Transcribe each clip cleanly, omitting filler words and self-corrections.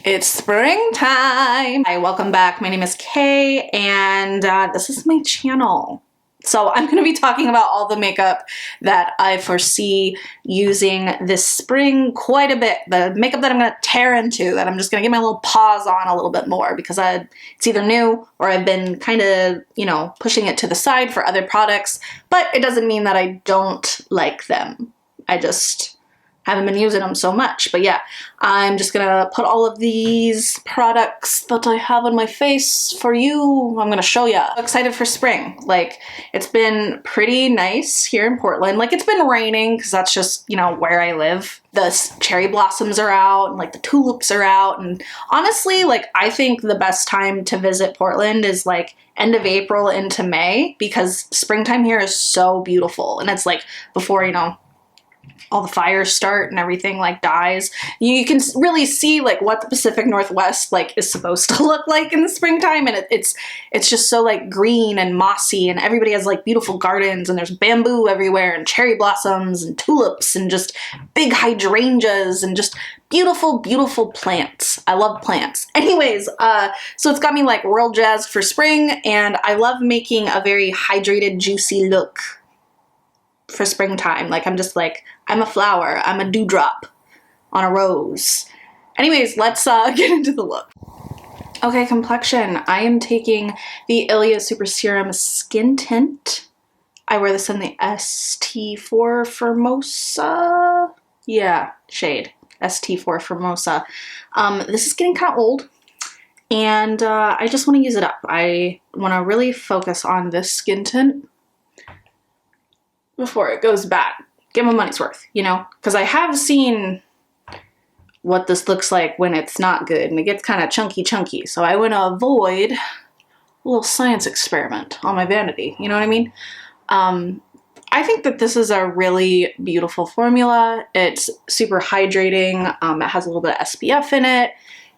It's springtime! Hi, welcome back. My name is Kay and this is my channel. So I'm going to be talking about all the makeup that I foresee using this spring quite a bit. The makeup that I'm going to tear into, that I'm just going to get my little paws on a little bit more because it's either new or I've been kind of, you know, pushing it to the side for other products, but it doesn't mean that I don't like them. I just haven't been using them so much. But yeah, I'm just gonna put all of these products that I have on my face for you. I'm gonna show you. I'm excited for spring. Like, it's been pretty nice here in Portland. Like, it's been raining because that's just, you know, where I live. The cherry blossoms are out and like the tulips are out. And honestly, like, I think the best time to visit Portland is like end of April into May because springtime here is so beautiful. And it's like before, you know, all the fires start and everything like dies. You can really see like what the Pacific Northwest like is supposed to look like in the springtime, and it's just so like green and mossy, and everybody has like beautiful gardens, and there's bamboo everywhere and cherry blossoms and tulips and just big hydrangeas and just beautiful, beautiful plants. I love plants. Anyways, so it's got me like real jazzed for spring, and I love making a very hydrated, juicy look for springtime. Like, I'm just like, I'm a flower, I'm a dewdrop on a rose. Anyways, let's get into the look. Okay, complexion. I am taking the Ilia Super Serum Skin Tint. I wear this in the ST4 Formosa. Yeah, shade. ST4 Formosa. This is getting kind of old, and I just want to use it up. I want to really focus on this skin tint before it goes bad. Get my money's worth, you know? Because I have seen what this looks like when it's not good, and it gets kind of chunky. So I want to avoid a little science experiment on my vanity, you know what I mean? I think that this is a really beautiful formula. It's super hydrating. It has a little bit of SPF in it,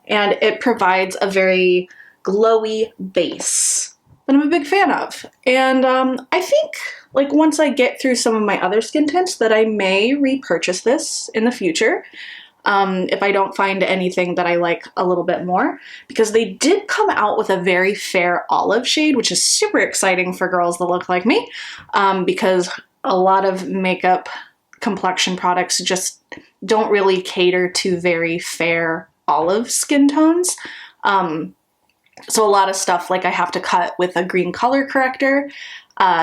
and it provides a very glowy base that I'm a big fan of. And I think, like, once I get through some of my other skin tints, that I may repurchase this in the future if I don't find anything that I like a little bit more, because they did come out with a very fair olive shade, which is super exciting for girls that look like me, because a lot of makeup complexion products just don't really cater to very fair olive skin tones. So a lot of stuff, like, I have to cut with a green color corrector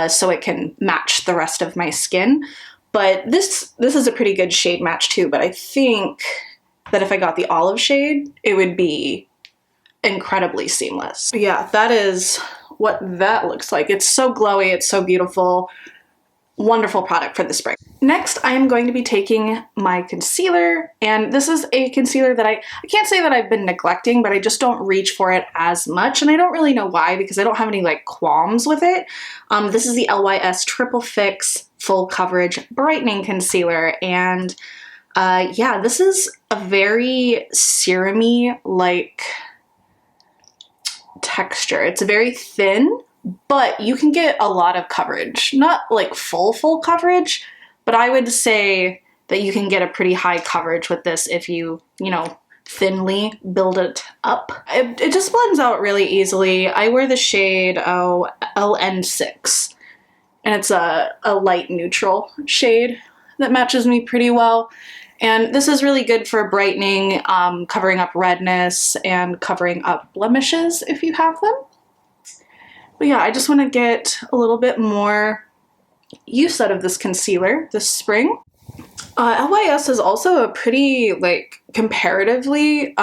so it can match the rest of my skin. But this is a pretty good shade match too, but I think that if I got the olive shade, it would be incredibly seamless. But yeah, that is what that looks like. It's so glowy, it's so beautiful. Wonderful product for the spring. Next, I am going to be taking my concealer, and this is a concealer that I can't say that I've been neglecting, but I just don't reach for it as much, and I don't really know why, because I don't have any like qualms with it. This is the LYS Triple Fix Full Coverage Brightening Concealer, and yeah, this is a very serum-y like texture. It's very thin, but you can get a lot of coverage. Not like full coverage, but I would say that you can get a pretty high coverage with this if you know, thinly build it up. It just blends out really easily. I wear the shade LN6, and it's a light neutral shade that matches me pretty well. And this is really good for brightening, covering up redness, and covering up blemishes if you have them. But yeah, I just want to get a little bit more use out of this concealer this spring. LYS is also a pretty, like, comparatively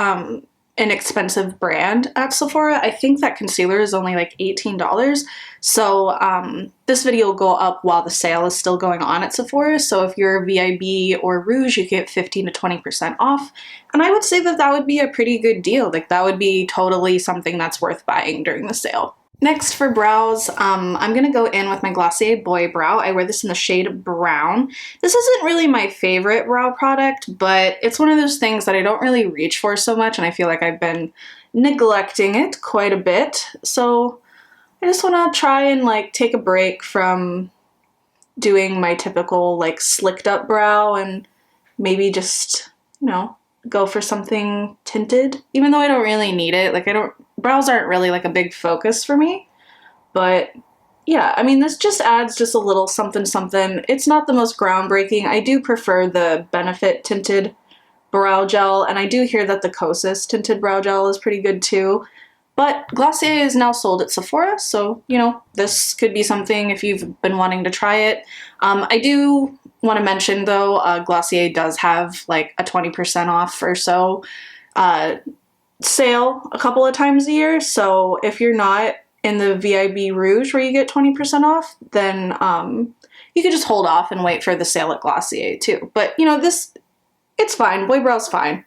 inexpensive brand at Sephora. I think that concealer is only like $18. So this video will go up while the sale is still going on at Sephora. So if you're VIB or Rouge, you get 15 to 20% off. And I would say that that would be a pretty good deal. Like, that would be totally something that's worth buying during the sale. Next, for brows, I'm going to go in with my Glossier Boy Brow. I wear this in the shade Brown. This isn't really my favorite brow product, but it's one of those things that I don't really reach for so much, and I feel like I've been neglecting it quite a bit. So I just want to try and, like, take a break from doing my typical, like, slicked up brow and maybe just, you know, go for something tinted, even though I don't really need it. Like brows aren't really like a big focus for me, but yeah, I mean, this just adds just a little something something. It's not the most groundbreaking. I do prefer the Benefit tinted brow gel, and I do hear that the Kosas tinted brow gel is pretty good too. But Glossier is now sold at Sephora, so, you know, this could be something if you've been wanting to try it. I do want to mention, though, Glossier does have like a 20% off or so sale a couple of times a year, so if you're not in the VIB Rouge where you get 20% off, then you could just hold off and wait for the sale at Glossier too. But, you know, it's fine. Boy Brow's fine.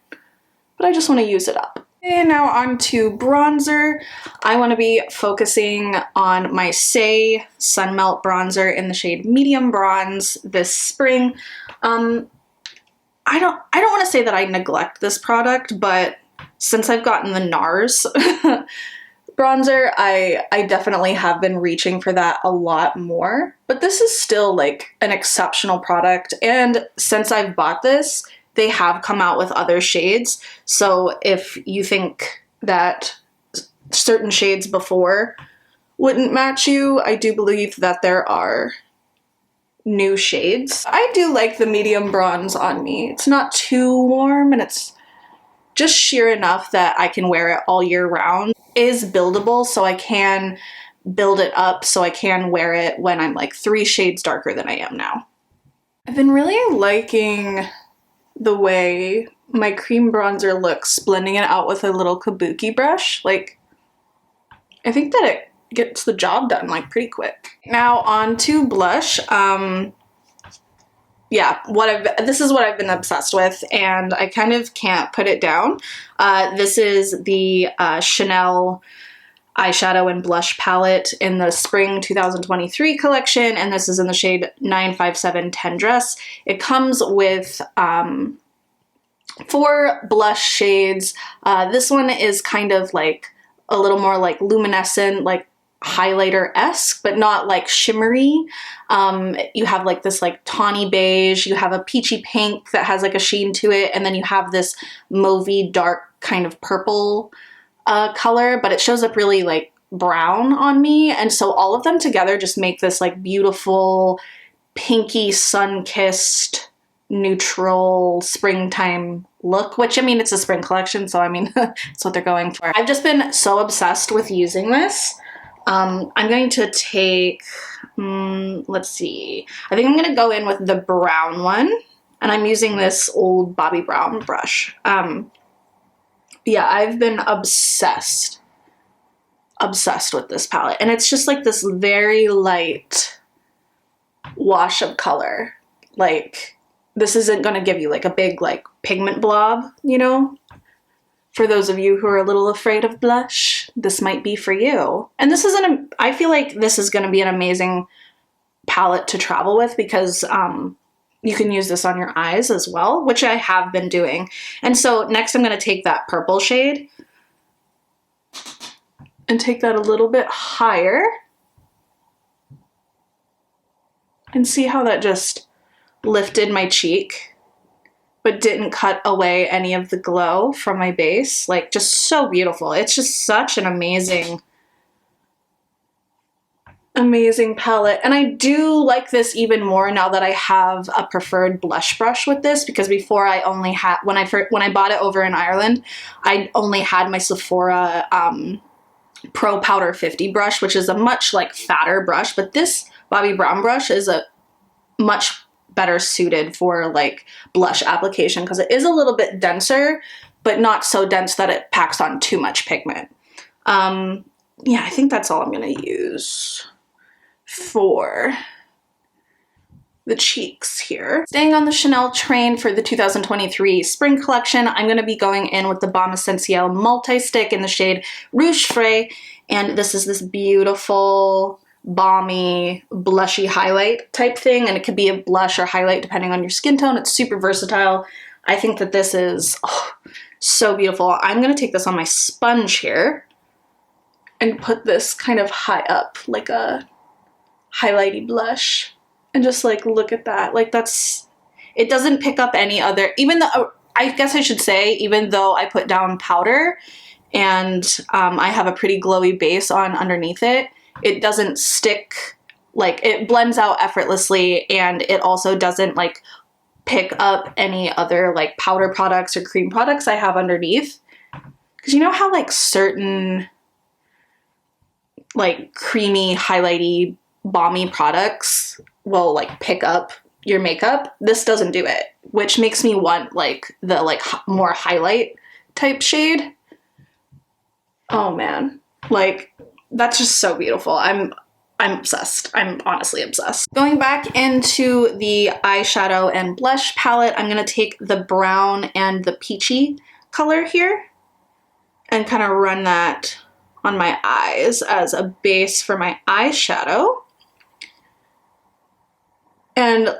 But I just want to use it up. And now on to bronzer. I want to be focusing on my Saie Sun Melt Bronzer in the shade Medium Bronze this spring. I don't want to say that I neglect this product, but since I've gotten the NARS bronzer, I definitely have been reaching for that a lot more. But this is still like an exceptional product, and since I've bought this, they have come out with other shades. So if you think that certain shades before wouldn't match you, I do believe that there are new shades. I do like the medium bronze on me. It's not too warm, and it's just sheer enough that I can wear it all year round. It is buildable, so I can build it up so I can wear it when I'm like 3 shades darker than I am now. I've been really liking the way my cream bronzer looks, blending it out with a little kabuki brush. Like, I think that it gets the job done like pretty quick. Now on to blush. Yeah, this is what I've been obsessed with, and I kind of can't put it down. This is the Chanel eyeshadow and blush palette in the spring 2023 collection, and this is in the shade 957 Tendresse. It comes with 4 blush shades. This one is kind of like a little more like luminescent, like highlighter-esque, but not like shimmery. You have like this like tawny beige, you have a peachy pink that has like a sheen to it, and then you have this mauvey dark kind of purple color, but it shows up really like brown on me, and so all of them together just make this like beautiful pinky sun-kissed neutral springtime look, which, I mean, it's a spring collection, so I mean that's what they're going for. I've just been so obsessed with using this. I'm going to take, let's see, I think I'm going to go in with the brown one, and I'm using this old Bobbi Brown brush. Yeah, I've been obsessed with this palette, and it's just like this very light wash of color. Like, this isn't going to give you like a big like pigment blob, you know? For those of you who are a little afraid of blush, this might be for you. And this isn't, I feel like this is going to be an amazing palette to travel with, because you can use this on your eyes as well, which I have been doing. And so next I'm going to take that purple shade and take that a little bit higher and see how that just lifted my cheek, but didn't cut away any of the glow from my base. Like, just so beautiful. It's just such an amazing palette. And I do like this even more now that I have a preferred blush brush with this, because before I only had, when I bought it over in Ireland, I only had my Sephora Pro Powder 50 brush, which is a much like fatter brush, but this Bobbi Brown brush is a much better suited for like blush application, because it is a little bit denser, but not so dense that it packs on too much pigment. Yeah, I think that's all I'm gonna use for the cheeks here. Staying on the Chanel train for the 2023 spring collection, I'm going to be going in with the Baume Essentiel multi-stick in the shade Rouge Frais, and this is this beautiful balmy blushy highlight type thing, and it could be a blush or highlight depending on your skin tone. It's super versatile. I think that this is so beautiful. I'm going to take this on my sponge here and put this kind of high up like a highlighty blush, and just like look at that. Like, that's, it doesn't pick up any other, even though I guess I should say, even though I put down powder and I have a pretty glowy base on underneath it, it doesn't stick, like it blends out effortlessly, and it also doesn't like pick up any other like powder products or cream products I have underneath. Because you know how like certain like creamy, highlighty, balmy products will like pick up your makeup? This doesn't do it, which makes me want like the like more highlight type shade. Oh man, like that's just so beautiful. I'm obsessed. I'm honestly obsessed. Going back into the eyeshadow and blush palette, I'm gonna take the brown and the peachy color here and kind of run that on my eyes as a base for my eyeshadow. And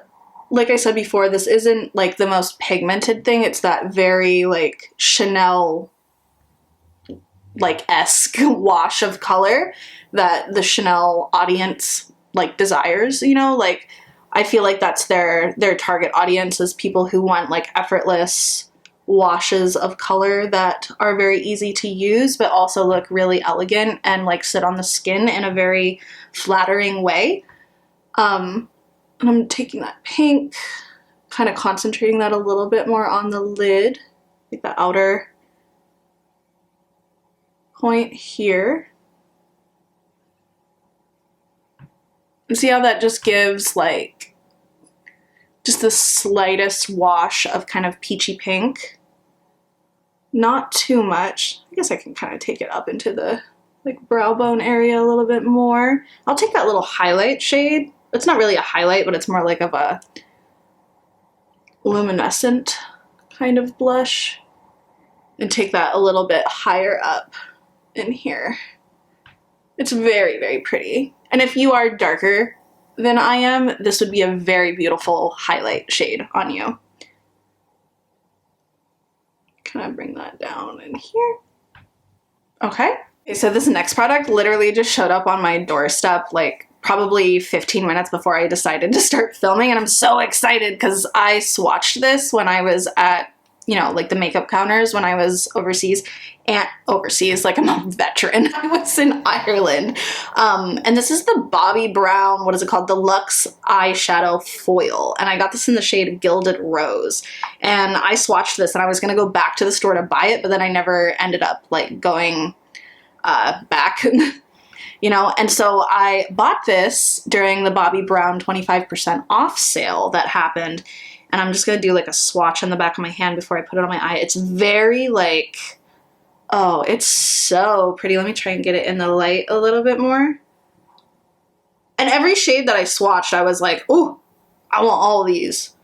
like I said before, this isn't like the most pigmented thing. It's that very like Chanel like esque wash of color that the Chanel audience like desires, you know, like I feel like that's their target audience, is people who want like effortless washes of color that are very easy to use but also look really elegant and like sit on the skin in a very flattering way. And I'm taking that pink, kind of concentrating that a little bit more on the lid, like the outer point here. And see how that just gives like just the slightest wash of kind of peachy pink. Not too much. I guess I can kind of take it up into the like brow bone area a little bit more. I'll take that little highlight shade. It's not really a highlight, but it's more like of a luminescent kind of blush, and take that a little bit higher up in here. It's very, very pretty. And if you are darker than I am, this would be a very beautiful highlight shade on you. Kind of bring that down in here. Okay. So this next product literally just showed up on my doorstep like probably 15 minutes before I decided to start filming, and I'm so excited because I swatched this when I was at, you know, like the makeup counters when I was overseas, like I'm a veteran. I was in Ireland. And this is the Bobbi Brown, what is it called? The Luxe eyeshadow foil. And I got this in the shade Gilded Rose. And I swatched this and I was gonna go back to the store to buy it, but then I never ended up like going back. You know, and so I bought this during the Bobbi Brown 25% off sale that happened, and I'm just gonna do like a swatch on the back of my hand before I put it on my eye. It's very like, oh, it's so pretty. Let me try and get it in the light a little bit more. And every shade that I swatched, I was like, oh, I want all of these.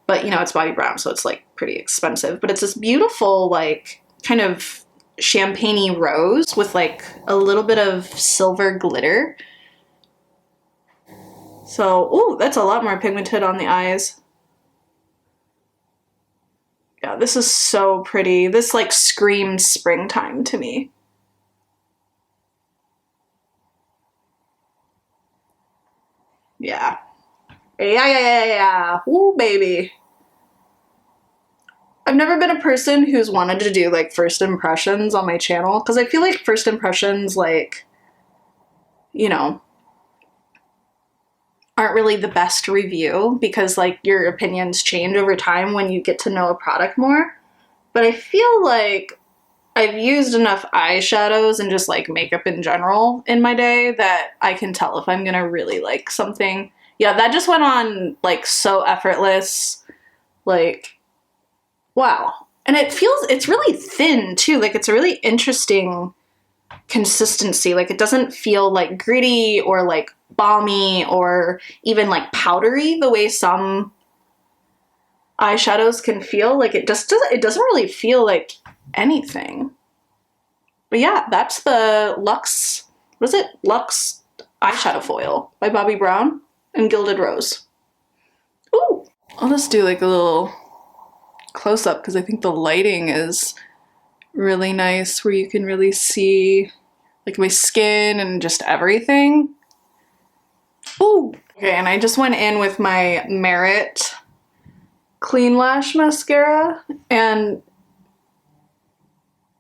But you know, it's Bobbi Brown, so it's like pretty expensive. But it's this beautiful like kind of champagne-y rose with like a little bit of silver glitter. So, ooh, that's a lot more pigmented on the eyes. Yeah, this is so pretty. This like screams springtime to me. Yeah. Yeah. Ooh, baby. I've never been a person who's wanted to do like first impressions on my channel, because I feel like first impressions, like, you know, aren't really the best review, because like your opinions change over time when you get to know a product more. But I feel like I've used enough eyeshadows and just like makeup in general in my day that I can tell if I'm gonna really like something. Yeah, that just went on like so effortless, like, wow. And it's really thin too. Like it's a really interesting consistency. Like it doesn't feel like gritty or like balmy or even like powdery the way some eyeshadows can feel. Like it doesn't really feel like anything. But yeah, that's the Luxe, what is it? Luxe eyeshadow foil by Bobbi Brown and Gilded Rose. Ooh. I'll just do like a little close up because I think the lighting is really nice where you can really see like my skin and just everything. Ooh. Okay, and I just went in with my Merit Clean Lash Mascara, and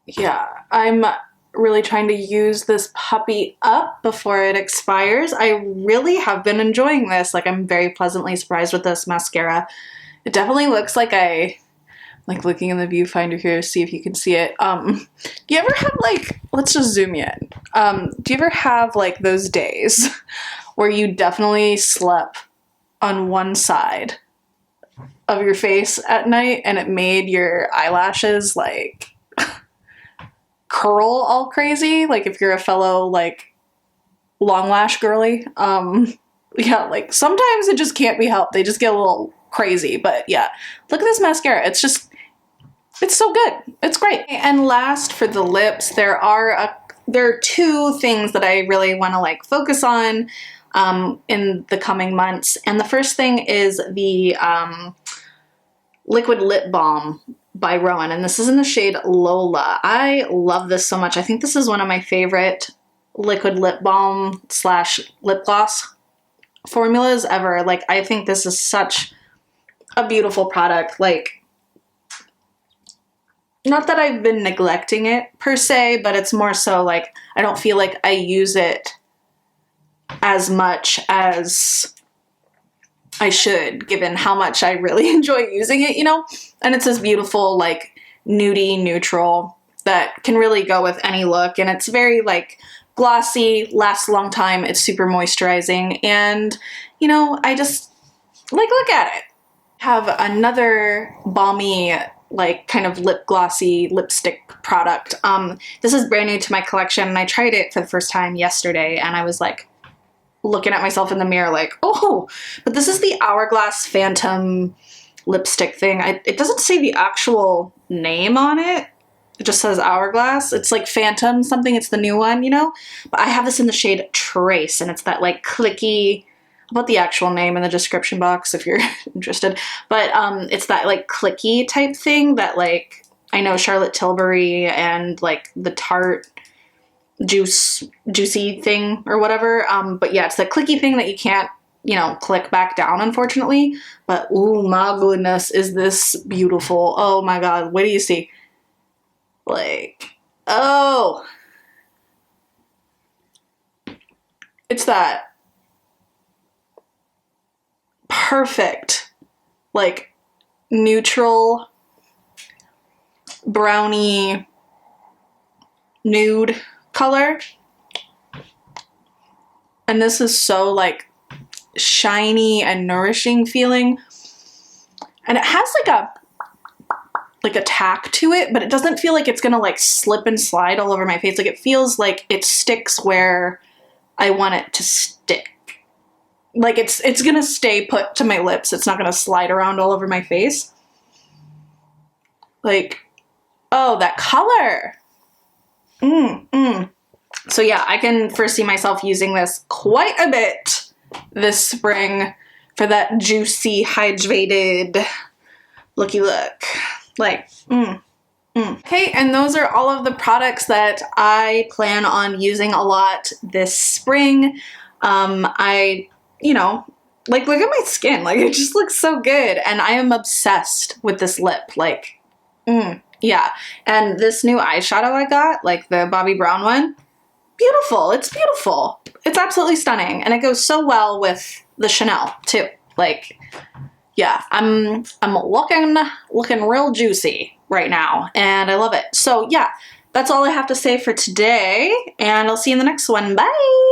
yeah, I'm really trying to use this puppy up before it expires. I really have been enjoying this. Like, I'm very pleasantly surprised with this mascara. It definitely looks like like looking in the viewfinder here to see if you can see it. Do you ever have like, let's just zoom in. Do you ever have like those days where you definitely slept on one side of your face at night and it made your eyelashes like curl all crazy? Like if you're a fellow like long lash girly, yeah, like sometimes it just can't be helped. They just get a little crazy, but yeah, look at this mascara. It's so good. It's great. And last, for the lips, there are two things that I really want to like focus on in the coming months. And the first thing is the liquid lip balm by Roen, and this is in the shade Lola. I love this so much. I think this is one of my favorite liquid lip balm slash lip gloss formulas ever. Like, I think this is such a beautiful product. Like, not that I've been neglecting it per se, but it's more so like I don't feel like I use it as much as I should, given how much I really enjoy using it, you know? And it's this beautiful, like, nudie neutral that can really go with any look. And it's very, like, glossy, lasts a long time. It's super moisturizing. And, you know, I just, like, look at it. Have another balmy, like, kind of lip glossy lipstick product. This is brand new to my collection, and I tried it for the first time yesterday, and I was, like, looking at myself in the mirror like, oh, but this is the Hourglass Phantom lipstick thing. It doesn't say the actual name on it. It just says Hourglass. It's like Phantom something. It's the new one, you know? But I have this in the shade Trace, and it's that like clicky, I'll put the actual name in the description box if you're interested. But it's that like clicky type thing that like, I know Charlotte Tilbury and like the Tarte juicy thing or whatever. But yeah, it's the clicky thing that you can't, you know, click back down, unfortunately. But oh my goodness, is this beautiful. Oh my god, what do you see? Like, oh. It's that perfect, like, neutral, brownie, nude color. And this is so, like, shiny and nourishing feeling. And it has, like a tack to it, but it doesn't feel like it's gonna, like, slip and slide all over my face. Like, it feels like it sticks where I want it to stick. Like, it's gonna stay put to my lips. It's not gonna slide around all over my face. Like, oh, that color. So yeah, I can foresee myself using this quite a bit this spring for that juicy, hydrated looky look. Like, Okay, and those are all of the products that I plan on using a lot this spring. You know, like, look at my skin. Like, it just looks so good. And I am obsessed with this lip. Like, yeah. And this new eyeshadow I got, like the Bobbi Brown one, beautiful. It's beautiful. It's absolutely stunning. And it goes so well with the Chanel, too. Like, yeah, I'm looking real juicy right now. And I love it. So, yeah, that's all I have to say for today. And I'll see you in the next one. Bye!